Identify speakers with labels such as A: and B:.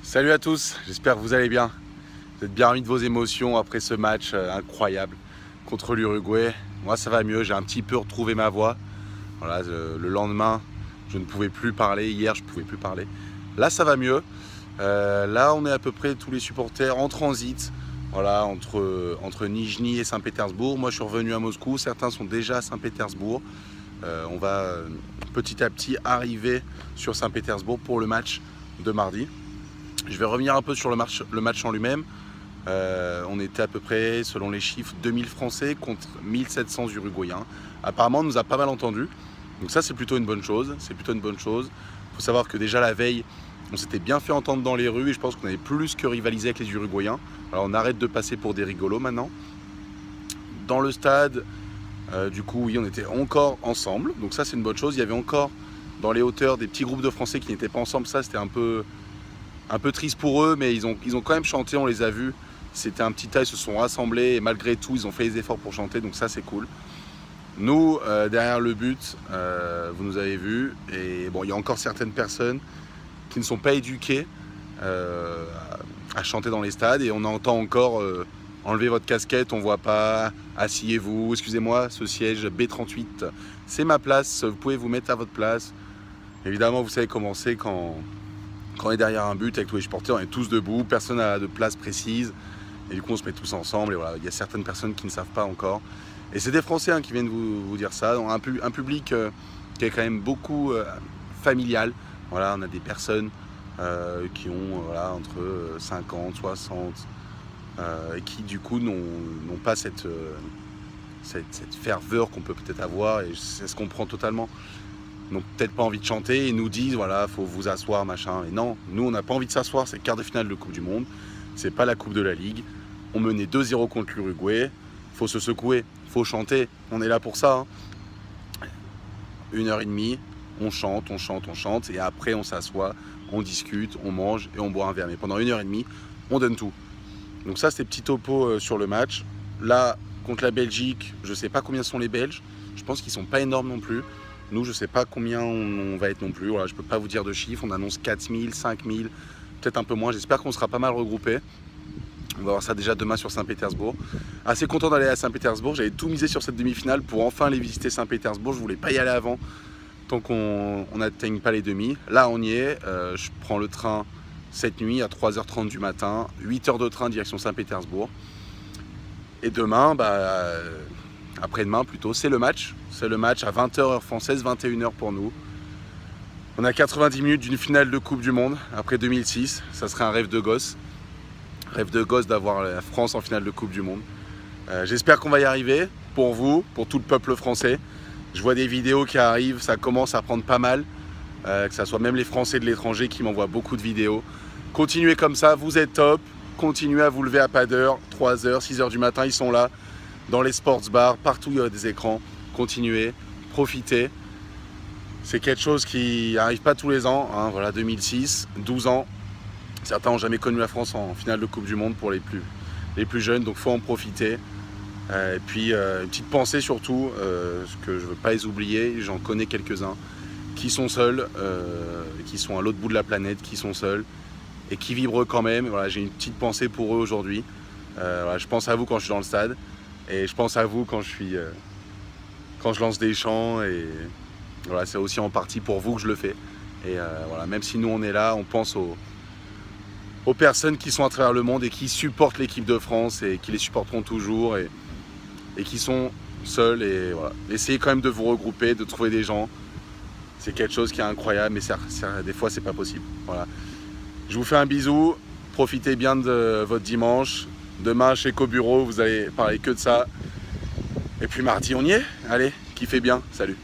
A: Salut à tous, j'espère que vous allez bien. Vous êtes bien remis de vos émotions après ce match incroyable contre l'Uruguay. Moi ça va mieux, j'ai un petit peu retrouvé ma voix. Voilà, le lendemain, je ne pouvais plus parler, hier je ne pouvais plus parler. Là ça va mieux. Là on est à peu près tous les supporters en transit. Voilà, entre Nijni et Saint-Pétersbourg. Moi je suis revenu à Moscou, certains sont déjà à Saint-Pétersbourg. On va petit à petit arriver sur Saint-Pétersbourg pour le match de mardi. Je vais revenir un peu sur le match en lui-même. On était à peu près, selon les chiffres, 2000 Français contre 1700 Uruguayens. Apparemment, on nous a pas mal entendus. Donc ça, c'est plutôt une bonne chose. Il faut savoir que déjà la veille, on s'était bien fait entendre dans les rues et je pense qu'on avait plus que rivalisé avec les Uruguayens. Alors on arrête de passer pour des rigolos maintenant. Dans le stade, du coup, oui, on était encore ensemble. Donc ça, c'est une bonne chose. Il y avait encore dans les hauteurs des petits groupes de Français qui n'étaient pas ensemble. Ça, c'était un peu triste pour eux, mais ils ont quand même chanté, on les a vus. C'était un petit tas, ils se sont rassemblés et malgré tout, ils ont fait les efforts pour chanter, donc ça c'est cool. Nous, derrière le but, vous nous avez vus, et bon, il y a encore certaines personnes qui ne sont pas éduquées à chanter dans les stades, et on entend encore enlevez votre casquette, on voit pas, asseyez-vous, excusez-moi, ce siège B38, c'est ma place, vous pouvez vous mettre à votre place. Évidemment, vous savez comment c'est quand on est derrière un but avec tous les supporters, on est tous debout, personne n'a de place précise. Et du coup, on se met tous ensemble. Et voilà, il y a certaines personnes qui ne savent pas encore. Et c'est des Français qui viennent vous dire ça. Donc, un public qui est quand même beaucoup familial. Voilà, on a des personnes qui ont entre 50, 60, et qui du coup n'ont pas cette ferveur qu'on peut peut-être avoir. Et c'est ce qu'on prend totalement. N'ont peut-être pas envie de chanter et nous disent voilà, faut vous asseoir, machin. Et non, nous on n'a pas envie de s'asseoir, c'est le quart de finale de Coupe du Monde, c'est pas la Coupe de la Ligue. On menait 2-0 contre l'Uruguay, faut se secouer, faut chanter, on est là pour ça. 1h30, on chante, et après on s'assoit, on discute, on mange et on boit un verre. Mais pendant 1h30, on donne tout. Donc ça, c'est petit topo sur le match. Là, contre la Belgique, je sais pas combien sont les Belges, je pense qu'ils sont pas énormes non plus. Nous, je ne sais pas combien on va être non plus. Voilà, je ne peux pas vous dire de chiffres. On annonce 4000, 5000, peut-être un peu moins. J'espère qu'on sera pas mal regroupés. On va voir ça déjà demain sur Saint-Pétersbourg. Assez content d'aller à Saint-Pétersbourg. J'avais tout misé sur cette demi-finale pour enfin aller visiter Saint-Pétersbourg. Je ne voulais pas y aller avant, tant qu'on n'atteigne pas les demi. Là, on y est. Je prends le train cette nuit à 3h30 du matin. 8 heures de train direction Saint-Pétersbourg. Et demain, après-demain plutôt, c'est le match. C'est le match à 20h heure française, 21h pour nous. On a 90 minutes d'une finale de Coupe du Monde après 2006. Ça serait un rêve de gosse. Rêve de gosse d'avoir la France en finale de Coupe du Monde. J'espère qu'on va y arriver pour vous, pour tout le peuple français. Je vois des vidéos qui arrivent, ça commence à prendre pas mal. Que ce soit même les Français de l'étranger qui m'envoient beaucoup de vidéos. Continuez comme ça, vous êtes top. Continuez à vous lever à pas d'heure, 3h, 6h du matin, ils sont là. Dans les sports bars, partout il y a des écrans. Continuez, profitez. C'est quelque chose qui n'arrive pas tous les ans. Hein. Voilà, 2006, 12 ans. Certains n'ont jamais connu la France en finale de Coupe du Monde pour les plus jeunes, donc il faut en profiter. Et puis une petite pensée surtout, que je ne veux pas les oublier, j'en connais quelques-uns, qui sont seuls, qui sont à l'autre bout de la planète, qui sont seuls, et qui vibrent quand même. Voilà, j'ai une petite pensée pour eux aujourd'hui. Voilà, je pense à vous quand je suis dans le stade, et je pense à vous quand je lance des chants, et voilà, c'est aussi en partie pour vous que je le fais. Et voilà, même si nous on est là, on pense aux personnes qui sont à travers le monde et qui supportent l'équipe de France et qui les supporteront toujours et qui sont seuls. Et voilà, essayez quand même de vous regrouper, de trouver des gens. C'est quelque chose qui est incroyable, mais des fois c'est pas possible. Voilà. Je vous fais un bisou, profitez bien de votre dimanche. Demain chez Cobureau, vous allez parler que de ça. Et puis mardi on y est. Allez, kiffez bien, salut.